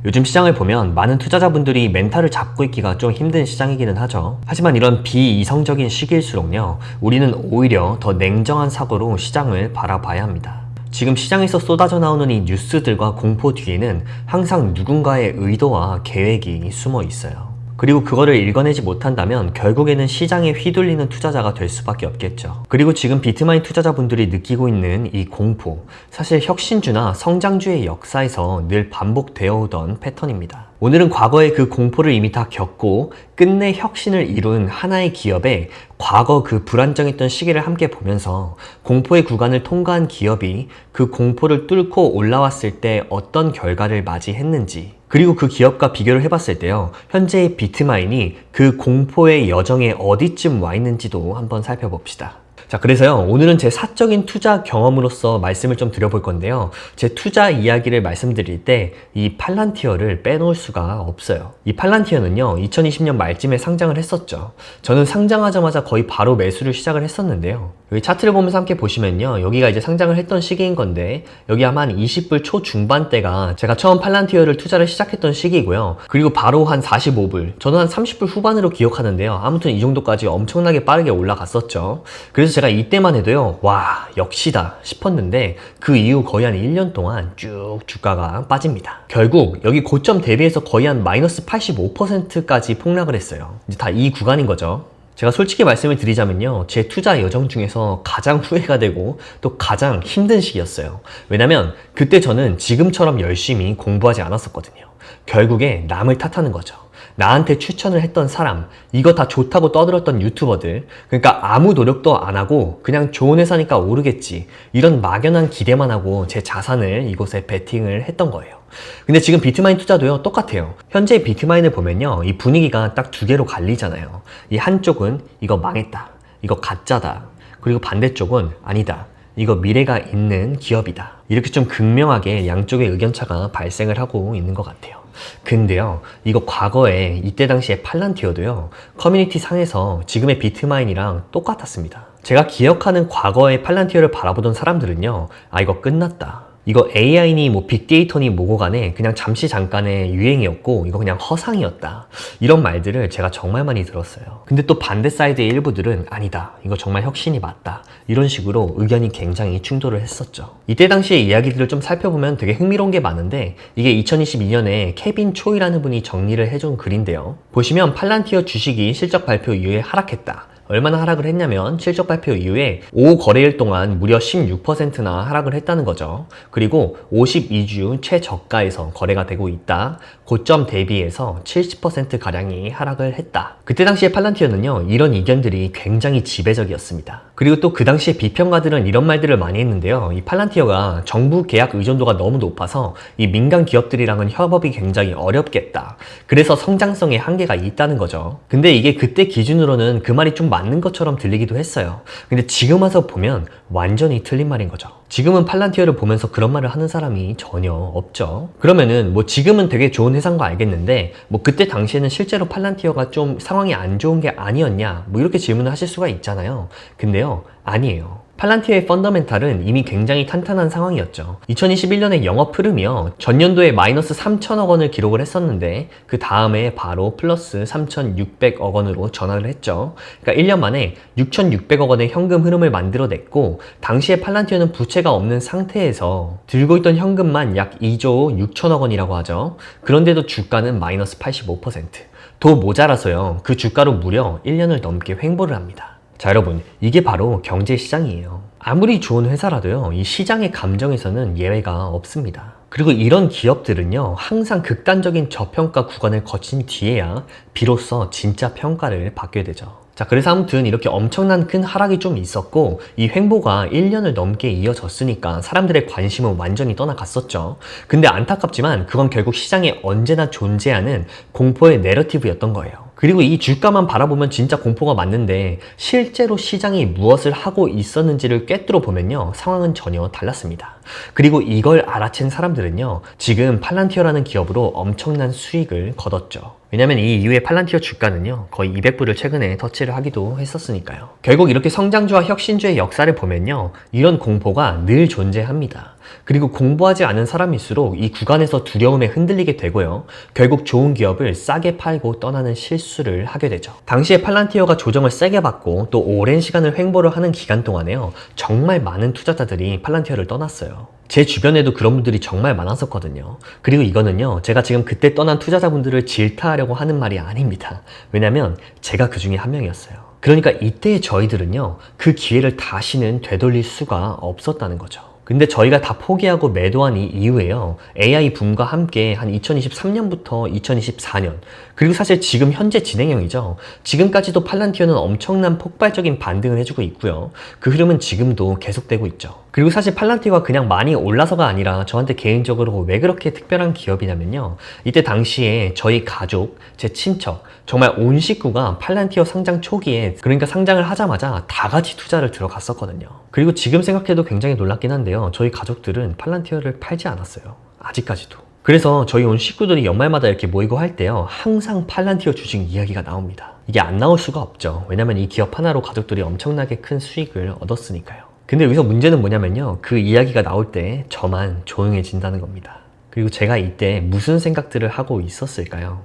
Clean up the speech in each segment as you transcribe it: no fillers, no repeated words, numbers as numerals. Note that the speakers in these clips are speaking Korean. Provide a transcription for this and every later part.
요즘 시장을 보면 많은 투자자분들이 멘탈을 잡고 있기가 좀 힘든 시장이기는 하죠. 하지만 이런 비이성적인 시기일수록요, 우리는 오히려 더 냉정한 사고로 시장을 바라봐야 합니다. 지금 시장에서 쏟아져 나오는 이 뉴스들과 공포 뒤에는 항상 누군가의 의도와 계획이 숨어 있어요. 그리고 그거를 읽어내지 못한다면 결국에는 시장에 휘둘리는 투자자가 될 수밖에 없겠죠. 그리고 지금 비트마인 투자자분들이 느끼고 있는 이 공포, 사실 혁신주나 성장주의 역사에서 늘 반복되어 오던 패턴입니다. 오늘은 과거의 그 공포를 이미 다 겪고 끝내 혁신을 이룬 하나의 기업의 과거 그 불안정했던 시기를 함께 보면서 공포의 구간을 통과한 기업이 그 공포를 뚫고 올라왔을 때 어떤 결과를 맞이했는지, 그리고 그 기업과 비교를 해봤을 때요, 현재의 비트마인이 그 공포의 여정에 어디쯤 와 있는지도 한번 살펴봅시다. 자, 그래서요, 오늘은 제 사적인 투자 경험으로서 말씀을 좀 드려볼 건데요. 제 투자 이야기를 말씀드릴 때 이 팔란티어를 빼놓을 수가 없어요. 이 팔란티어는요, 2020년 말쯤에 상장을 했었죠. 저는 상장하자마자 거의 바로 매수를 시작을 했었는데요. 여기 차트를 보면서 함께 보시면요, 여기가 이제 상장을 했던 시기인 건데, 여기 아마 한 20불 초중반대가 제가 처음 팔란티어를 투자를 시작했던 시기고요. 그리고 바로 한 45불, 저는 한 30불 후반으로 기억하는데요. 아무튼 이 정도까지 엄청나게 빠르게 올라갔었죠. 그래서 제가 이때만 해도요, 와, 역시다 싶었는데 그 이후 거의 한 1년 동안 쭉 주가가 빠집니다. 결국 여기 고점 대비해서 거의 한 마이너스 85%까지 폭락을 했어요. 이제 다 이 구간인 거죠. 제가 솔직히 말씀을 드리자면요, 제 투자 여정 중에서 가장 후회가 되고 또 가장 힘든 시기였어요. 왜냐면 그때 저는 지금처럼 열심히 공부하지 않았었거든요. 결국에 남을 탓하는 거죠. 나한테 추천을 했던 사람, 이거 다 좋다고 떠들었던 유튜버들, 그러니까 아무 노력도 안 하고 그냥 좋은 회사니까 오르겠지, 이런 막연한 기대만 하고 제 자산을 이곳에 베팅을 했던 거예요. 근데 지금 비트마인 투자도요, 똑같아요. 현재 비트마인을 보면요, 이 분위기가 딱 두 개로 갈리잖아요. 이 한쪽은 이거 망했다, 이거 가짜다, 그리고 반대쪽은 아니다, 이거 미래가 있는 기업이다. 이렇게 좀 극명하게 양쪽의 의견차가 발생을 하고 있는 것 같아요. 근데요, 이거 과거에 이때 당시에 팔란티어도요, 커뮤니티 상에서 지금의 비트마인이랑 똑같았습니다. 제가 기억하는 과거의 팔란티어를 바라보던 사람들은요, 아, 이거 끝났다, 이거 AI니 뭐 빅데이터니 뭐고 간에 그냥 잠시 잠깐의 유행이었고 이거 그냥 허상이었다, 이런 말들을 제가 정말 많이 들었어요. 근데 또 반대 사이드의 일부들은 아니다, 이거 정말 혁신이 맞다, 이런 식으로 의견이 굉장히 충돌을 했었죠. 이때 당시의 이야기들을 좀 살펴보면 되게 흥미로운 게 많은데, 이게 2022년에 케빈 초이라는 분이 정리를 해준 글인데요. 보시면 팔란티어 주식이 실적 발표 이후에 하락했다. 얼마나 하락을 했냐면 실적 발표 이후에 5거래일 동안 무려 16%나 하락을 했다는 거죠. 그리고 52주 최저가에서 거래가 되고 있다. 고점 대비해서 70%가량이 하락을 했다. 그때 당시에 팔란티어는요, 이런 의견들이 굉장히 지배적이었습니다. 그리고 또 그 당시에 비평가들은 이런 말들을 많이 했는데요. 이 팔란티어가 정부 계약 의존도가 너무 높아서 이 민간 기업들이랑은 협업이 굉장히 어렵겠다. 그래서 성장성에 한계가 있다는 거죠. 근데 이게 그때 기준으로는 그 말이 좀 맞는 것처럼 들리기도 했어요. 근데 지금 와서 보면 완전히 틀린 말인 거죠. 지금은 팔란티어를 보면서 그런 말을 하는 사람이 전혀 없죠. 그러면은 뭐 지금은 되게 좋은 회사인 거 알겠는데, 뭐 그때 당시에는 실제로 팔란티어가 좀 상황이 안 좋은 게 아니었냐, 뭐 이렇게 질문을 하실 수가 있잖아요. 근데요, 아니에요. 팔란티어의 펀더멘탈은 이미 굉장히 탄탄한 상황이었죠. 2021년의 영업 흐름이요, 전년도에 마이너스 3천억 원을 기록을 했었는데 그 다음에 바로 플러스 3,600억 원으로 전환을 했죠. 그러니까 1년 만에 6,600억 원의 현금 흐름을 만들어냈고, 당시에 팔란티어는 부채가 없는 상태에서 들고 있던 현금만 약 2조 6천억 원이라고 하죠. 그런데도 주가는 마이너스 85%, 더 모자라서요, 그 주가로 무려 1년을 넘게 횡보를 합니다. 자, 여러분, 이게 바로 경제시장이에요. 아무리 좋은 회사라도요, 이 시장의 감정에서는 예외가 없습니다. 그리고 이런 기업들은요, 항상 극단적인 저평가 구간을 거친 뒤에야 비로소 진짜 평가를 받게 되죠. 자, 그래서 아무튼 이렇게 엄청난 큰 하락이 좀 있었고, 이 횡보가 1년을 넘게 이어졌으니까 사람들의 관심은 완전히 떠나갔었죠. 근데 안타깝지만 그건 결국 시장에 언제나 존재하는 공포의 내러티브였던 거예요. 그리고 이 주가만 바라보면 진짜 공포가 맞는데, 실제로 시장이 무엇을 하고 있었는지를 꿰뚫어 보면요, 상황은 전혀 달랐습니다. 그리고 이걸 알아챈 사람들은요, 지금 팔란티어라는 기업으로 엄청난 수익을 거뒀죠. 왜냐면 이 이후에 팔란티어 주가는요, 거의 200불을 최근에 터치를 하기도 했었으니까요. 결국 이렇게 성장주와 혁신주의 역사를 보면요, 이런 공포가 늘 존재합니다. 그리고 공부하지 않은 사람일수록 이 구간에서 두려움에 흔들리게 되고요. 결국 좋은 기업을 싸게 팔고 떠나는 실수를 하게 되죠. 당시에 팔란티어가 조정을 세게 받고 또 오랜 시간을 횡보를 하는 기간 동안에요. 정말 많은 투자자들이 팔란티어를 떠났어요. 제 주변에도 그런 분들이 정말 많았었거든요. 그리고 이거는요, 제가 지금 그때 떠난 투자자분들을 질타하려고 하는 말이 아닙니다. 왜냐면 제가 그 중에 한 명이었어요. 그러니까 이때의 저희들은요, 그 기회를 다시는 되돌릴 수가 없었다는 거죠. 근데 저희가 다 포기하고 매도한 이 이후에요, AI 붐과 함께 한 2023년부터 2024년, 그리고 사실 지금 현재 진행형이죠. 지금까지도 팔란티어는 엄청난 폭발적인 반등을 해주고 있고요. 그 흐름은 지금도 계속되고 있죠. 그리고 사실 팔란티어가 그냥 많이 올라서가 아니라 저한테 개인적으로 왜 그렇게 특별한 기업이냐면요. 이때 당시에 저희 가족, 제 친척, 정말 온 식구가 팔란티어 상장 초기에, 그러니까 상장을 하자마자 다 같이 투자를 들어갔었거든요. 그리고 지금 생각해도 굉장히 놀랍긴 한데요. 저희 가족들은 팔란티어를 팔지 않았어요. 아직까지도. 그래서 저희 온 식구들이 연말마다 이렇게 모이고 할 때요, 항상 팔란티어 주식 이야기가 나옵니다. 이게 안 나올 수가 없죠. 왜냐면 이 기업 하나로 가족들이 엄청나게 큰 수익을 얻었으니까요. 근데 여기서 문제는 뭐냐면요, 그 이야기가 나올 때 저만 조용해진다는 겁니다. 그리고 제가 이때 무슨 생각들을 하고 있었을까요?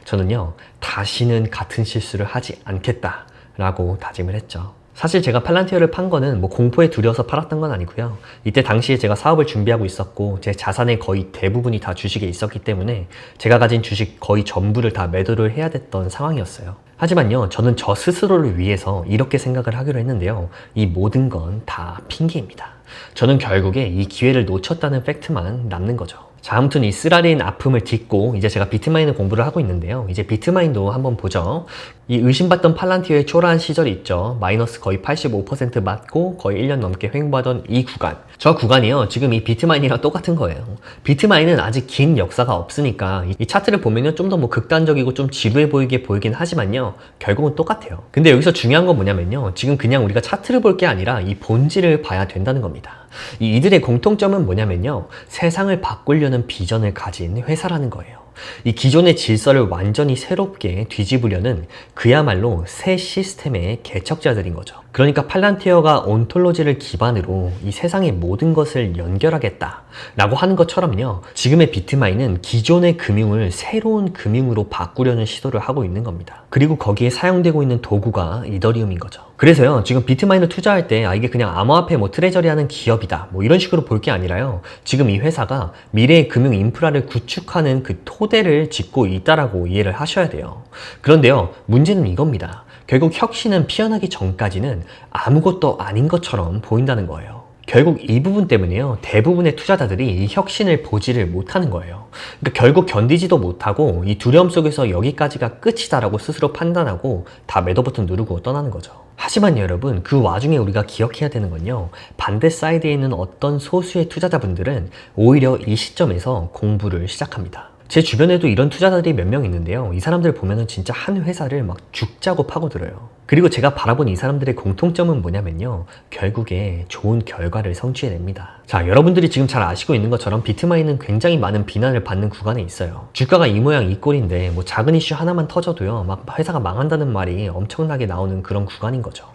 저는요, 다시는 같은 실수를 하지 않겠다 라고 다짐을 했죠. 사실 제가 팔란티어를 판 거는 공포에 두려워서 팔았던 건 아니고요. 이때 당시에 제가 사업을 준비하고 있었고 제 자산의 거의 대부분이 다 주식에 있었기 때문에 제가 가진 주식 거의 전부를 다 매도를 해야 됐던 상황이었어요. 하지만요, 저는 저 스스로를 위해서 이렇게 생각을 하기로 했는데요. 이 모든 건 다 핑계입니다. 저는 결국에 이 기회를 놓쳤다는 팩트만 남는 거죠. 자, 아무튼 이 쓰라린 아픔을 딛고 이제 제가 비트마인을 공부를 하고 있는데요. 이제 비트마인도 한번 보죠. 이 의심받던 팔란티어의 초라한 시절이 있죠. 마이너스 거의 85% 맞고 거의 1년 넘게 횡보하던 이 구간. 저 구간이요, 지금 이 비트마인이랑 똑같은 거예요. 비트마인은 아직 긴 역사가 없으니까 이 차트를 보면요, 좀 더 극단적이고 좀 지루해 보이긴 하지만요, 결국은 똑같아요. 근데 여기서 중요한 건 뭐냐면요, 지금 그냥 우리가 차트를 볼 게 아니라 이 본질을 봐야 된다는 겁니다. 이들의 공통점은 뭐냐면요, 세상을 바꾸려는 비전을 가진 회사라는 거예요. 이 기존의 질서를 완전히 새롭게 뒤집으려는 그야말로 새 시스템의 개척자들인 거죠. 그러니까 팔란티어가 온톨로지를 기반으로 이 세상의 모든 것을 연결하겠다 라고 하는 것처럼요, 지금의 비트마인은 기존의 금융을 새로운 금융으로 바꾸려는 시도를 하고 있는 겁니다. 그리고 거기에 사용되고 있는 도구가 이더리움인 거죠. 그래서요, 지금 비트마인을 투자할 때 이게 그냥 암호화폐 트레저리 하는 기업이다 이런 식으로 볼 게 아니라요, 지금 이 회사가 미래의 금융 인프라를 구축하는 그 토대를 짓고 있다라고 이해를 하셔야 돼요. 그런데요, 문제는 이겁니다. 결국 혁신은 피어나기 전까지는 아무것도 아닌 것처럼 보인다는 거예요. 결국 이 부분 때문에요, 대부분의 투자자들이 이 혁신을 보지를 못하는 거예요. 그러니까 결국 견디지도 못하고 이 두려움 속에서 여기까지가 끝이다라고 스스로 판단하고 다 매도 버튼 누르고 떠나는 거죠. 하지만 여러분, 그 와중에 우리가 기억해야 되는 건요, 반대 사이드에 있는 어떤 소수의 투자자분들은 오히려 이 시점에서 공부를 시작합니다. 제 주변에도 이런 투자자들이 몇 명 있는데요, 이 사람들 보면은 진짜 한 회사를 막 죽자고 파고들어요. 그리고 제가 바라본 이 사람들의 공통점은 뭐냐면요, 결국에 좋은 결과를 성취해냅니다. 자, 여러분들이 지금 잘 아시고 있는 것처럼 비트마인은 굉장히 많은 비난을 받는 구간에 있어요. 주가가 이 모양 이 꼴인데 작은 이슈 하나만 터져도요, 막 회사가 망한다는 말이 엄청나게 나오는 그런 구간인 거죠.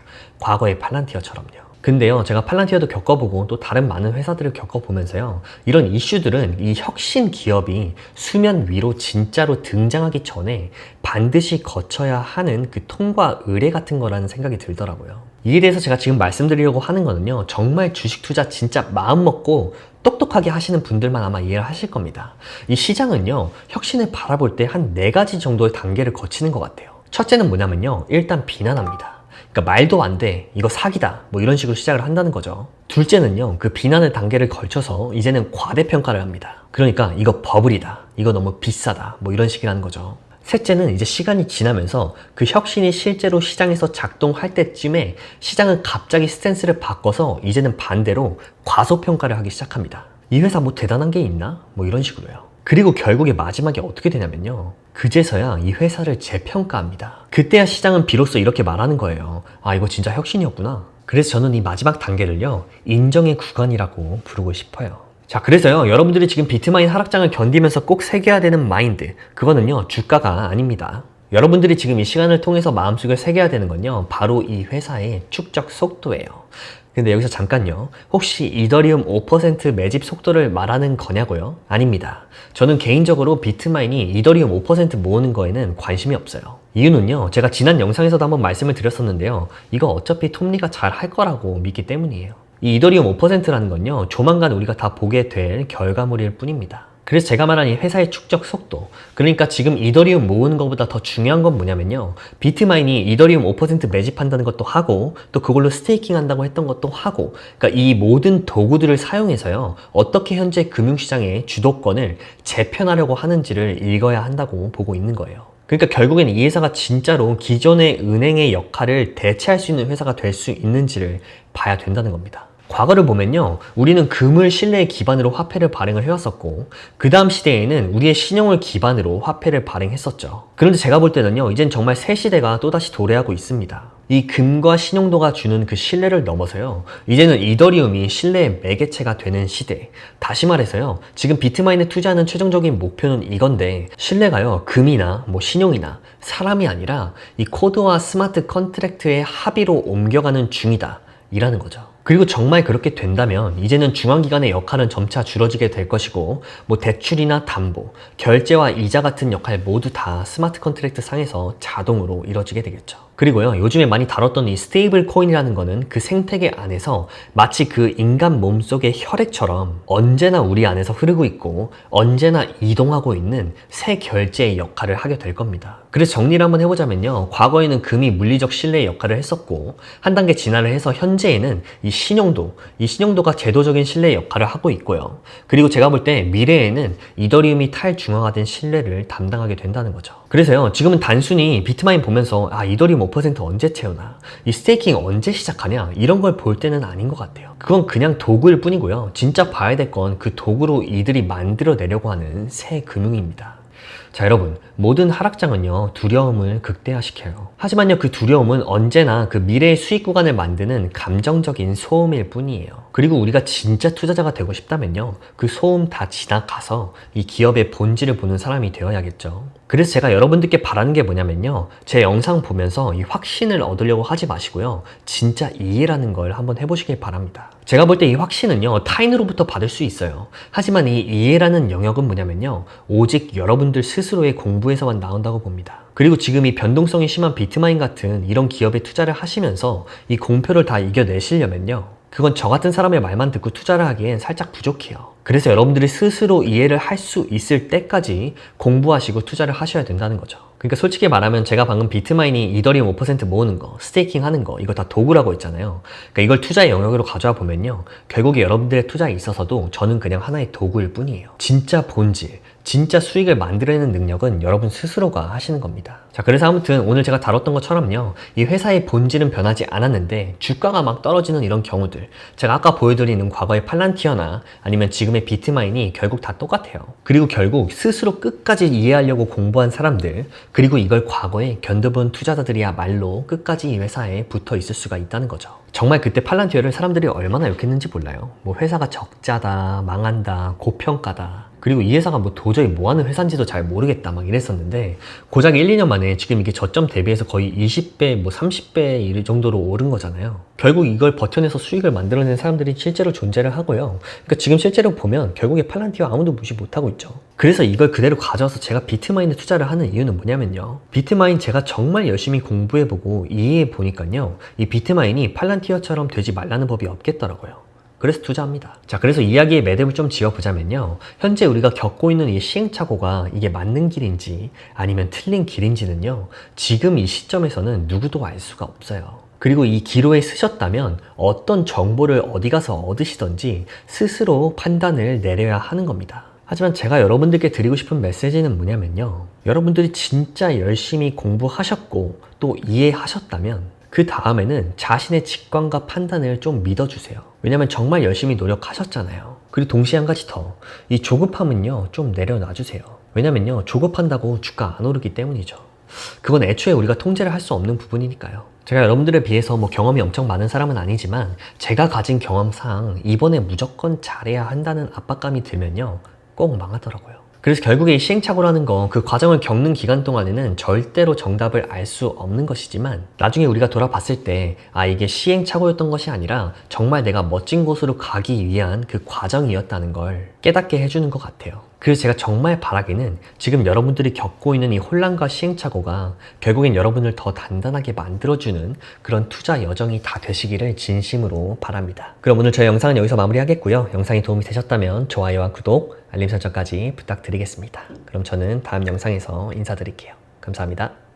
과거의 팔란티어처럼요. 근데요, 제가 팔란티어도 겪어보고 또 다른 많은 회사들을 겪어보면서요, 이런 이슈들은 이 혁신 기업이 수면 위로 진짜로 등장하기 전에 반드시 거쳐야 하는 그 통과 의례 같은 거라는 생각이 들더라고요. 이에 대해서 제가 지금 말씀드리려고 하는 거는요, 정말 주식 투자 진짜 마음 먹고 똑똑하게 하시는 분들만 아마 이해를 하실 겁니다. 이 시장은요, 혁신을 바라볼 때 한 4가지 정도의 단계를 거치는 것 같아요. 첫째는 뭐냐면요, 일단 비난합니다. 그러니까 말도 안 돼, 이거 사기다, 이런 식으로 시작을 한다는 거죠. 둘째는요, 그 비난의 단계를 걸쳐서 이제는 과대평가를 합니다. 그러니까 이거 버블이다, 이거 너무 비싸다, 이런 식이라는 거죠. 셋째는 이제 시간이 지나면서 그 혁신이 실제로 시장에서 작동할 때쯤에 시장은 갑자기 스탠스를 바꿔서 이제는 반대로 과소평가를 하기 시작합니다. 이 회사 대단한 게 있나? 이런 식으로요. 그리고 결국에 마지막에 어떻게 되냐면요, 그제서야 이 회사를 재평가합니다. 그때야 시장은 비로소 이렇게 말하는 거예요. 아, 이거 진짜 혁신이었구나. 그래서 저는 이 마지막 단계를요, 인정의 구간이라고 부르고 싶어요. 자, 그래서요, 여러분들이 지금 비트마인 하락장을 견디면서 꼭 새겨야 되는 마인드, 그거는요, 주가가 아닙니다. 여러분들이 지금 이 시간을 통해서 마음속에 새겨야 되는 건요, 바로 이 회사의 축적 속도예요. 근데 여기서 잠깐요. 혹시 이더리움 5% 매집 속도를 말하는 거냐고요? 아닙니다. 저는 개인적으로 비트마인이 이더리움 5% 모으는 거에는 관심이 없어요. 이유는요, 제가 지난 영상에서도 한번 말씀을 드렸었는데요. 이거 어차피 톱니가 잘 할 거라고 믿기 때문이에요. 이 이더리움 5%라는 건요, 조만간 우리가 다 보게 될 결과물일 뿐입니다. 그래서 제가 말한 이 회사의 축적 속도, 그러니까 지금 이더리움 모으는 것보다 더 중요한 건 뭐냐면요, 비트마인이 이더리움 5% 매집한다는 것도 하고 또 그걸로 스테이킹 한다고 했던 것도 하고, 그러니까 이 모든 도구들을 사용해서요, 어떻게 현재 금융시장의 주도권을 재편하려고 하는지를 읽어야 한다고 보고 있는 거예요. 그러니까 결국에는 이 회사가 진짜로 기존의 은행의 역할을 대체할 수 있는 회사가 될 수 있는지를 봐야 된다는 겁니다. 과거를 보면요, 우리는 금을 신뢰의 기반으로 화폐를 발행을 해왔었고, 그 다음 시대에는 우리의 신용을 기반으로 화폐를 발행했었죠. 그런데 제가 볼 때는요, 이젠 정말 새 시대가 또다시 도래하고 있습니다. 이 금과 신용도가 주는 그 신뢰를 넘어서요, 이제는 이더리움이 신뢰의 매개체가 되는 시대. 다시 말해서요, 지금 비트마인에 투자하는 최종적인 목표는 이건데, 신뢰가요, 금이나 신용이나 사람이 아니라 이 코드와 스마트 컨트랙트의 합의로 옮겨가는 중이다, 이라는 거죠. 그리고 정말 그렇게 된다면 이제는 중앙기관의 역할은 점차 줄어지게 될 것이고, 대출이나 담보, 결제와 이자 같은 역할 모두 다 스마트 컨트랙트 상에서 자동으로 이루어지게 되겠죠. 그리고요, 요즘에 많이 다뤘던 이 스테이블 코인이라는 거는 그 생태계 안에서 마치 그 인간 몸속의 혈액처럼 언제나 우리 안에서 흐르고 있고 언제나 이동하고 있는 새 결제의 역할을 하게 될 겁니다. 그래서 정리를 한번 해보자면요, 과거에는 금이 물리적 신뢰의 역할을 했었고, 한 단계 진화를 해서 현재에는 이 신용도가 제도적인 신뢰의 역할을 하고 있고요. 그리고 제가 볼 때 미래에는 이더리움이 탈중앙화된 신뢰를 담당하게 된다는 거죠. 그래서요, 지금은 단순히 비트마인 보면서 이더리움 5% 언제 채우나, 이 스테이킹 언제 시작하냐, 이런 걸 볼 때는 아닌 것 같아요. 그건 그냥 도구일 뿐이고요. 진짜 봐야 될 건 그 도구로 이들이 만들어내려고 하는 새 금융입니다. 자, 여러분, 모든 하락장은요, 두려움을 극대화시켜요. 하지만요, 그 두려움은 언제나 그 미래의 수익 구간을 만드는 감정적인 소음일 뿐이에요. 그리고 우리가 진짜 투자자가 되고 싶다면요, 그 소음 다 지나가서 이 기업의 본질을 보는 사람이 되어야겠죠. 그래서 제가 여러분들께 바라는 게 뭐냐면요, 제 영상 보면서 이 확신을 얻으려고 하지 마시고요, 진짜 이해라는 걸 한번 해보시길 바랍니다. 제가 볼 때 이 확신은요, 타인으로부터 받을 수 있어요. 하지만 이 이해라는 영역은 뭐냐면요, 오직 여러분들 스스로의 공부에서만 나온다고 봅니다. 그리고 지금 이 변동성이 심한 비트마인 같은 이런 기업에 투자를 하시면서 이 공표를 다 이겨내시려면요, 그건 저 같은 사람의 말만 듣고 투자를 하기엔 살짝 부족해요. 그래서 여러분들이 스스로 이해를 할 수 있을 때까지 공부하시고 투자를 하셔야 된다는 거죠. 그러니까 솔직히 말하면 제가 방금 비트마인이 이더리움 5% 모으는 거, 스테이킹 하는 거, 이거 다 도구라고 했잖아요. 그러니까 이걸 투자의 영역으로 가져와 보면요, 결국에 여러분들의 투자에 있어서도 저는 그냥 하나의 도구일 뿐이에요. 진짜 본질, 진짜 수익을 만들어내는 능력은 여러분 스스로가 하시는 겁니다. 자, 그래서 아무튼 오늘 제가 다뤘던 것처럼요, 이 회사의 본질은 변하지 않았는데 주가가 막 떨어지는 이런 경우들, 제가 아까 보여드리는 과거의 팔란티어나 아니면 지금의 비트마인이 결국 다 똑같아요. 그리고 결국 스스로 끝까지 이해하려고 공부한 사람들, 그리고 이걸 과거에 견뎌본 투자자들이야말로 끝까지 이 회사에 붙어 있을 수가 있다는 거죠. 정말 그때 팔란티어를 사람들이 얼마나 욕했는지 몰라요. 회사가 적자다, 망한다, 고평가다, 그리고 이 회사가 도저히 뭐하는 회사인지도 잘 모르겠다 막 이랬었는데, 고작 1, 2년 만에 지금 이게 저점 대비해서 거의 20배, 30배 이 정도로 오른 거잖아요. 결국 이걸 버텨내서 수익을 만들어낸 사람들이 실제로 존재를 하고요. 그러니까 지금 실제로 보면 결국에 팔란티어 아무도 무시 못하고 있죠. 그래서 이걸 그대로 가져와서 제가 비트마인에 투자를 하는 이유는 뭐냐면요, 비트마인 제가 정말 열심히 공부해보고 이해해보니까요, 이 비트마인이 팔란티어처럼 되지 말라는 법이 없겠더라고요. 그래서 투자합니다. 자, 그래서 이야기의 매듭을 좀 지어보자면요, 현재 우리가 겪고 있는 이 시행착오가 이게 맞는 길인지 아니면 틀린 길인지는요, 지금 이 시점에서는 누구도 알 수가 없어요. 그리고 이 기로에 쓰셨다면 어떤 정보를 어디 가서 얻으시던지 스스로 판단을 내려야 하는 겁니다. 하지만 제가 여러분들께 드리고 싶은 메시지는 뭐냐면요, 여러분들이 진짜 열심히 공부하셨고 또 이해하셨다면 그 다음에는 자신의 직관과 판단을 좀 믿어주세요. 왜냐면 정말 열심히 노력하셨잖아요. 그리고 동시에 한 가지 더, 이 조급함은요 좀 내려놔주세요. 왜냐면요, 조급한다고 주가 안 오르기 때문이죠. 그건 애초에 우리가 통제를 할 수 없는 부분이니까요. 제가 여러분들에 비해서 경험이 엄청 많은 사람은 아니지만 제가 가진 경험상 이번에 무조건 잘해야 한다는 압박감이 들면요 꼭 망하더라고요. 그래서 결국에 이 시행착오라는 거, 그 과정을 겪는 기간 동안에는 절대로 정답을 알 수 없는 것이지만 나중에 우리가 돌아봤을 때 이게 시행착오였던 것이 아니라 정말 내가 멋진 곳으로 가기 위한 그 과정이었다는 걸 깨닫게 해주는 것 같아요. 그래서 제가 정말 바라기는 지금 여러분들이 겪고 있는 이 혼란과 시행착오가 결국엔 여러분을 더 단단하게 만들어주는 그런 투자 여정이 다 되시기를 진심으로 바랍니다. 그럼 오늘 저희 영상은 여기서 마무리하겠고요. 영상이 도움이 되셨다면 좋아요와 구독, 알림 설정까지 부탁드리겠습니다. 그럼 저는 다음 영상에서 인사드릴게요. 감사합니다.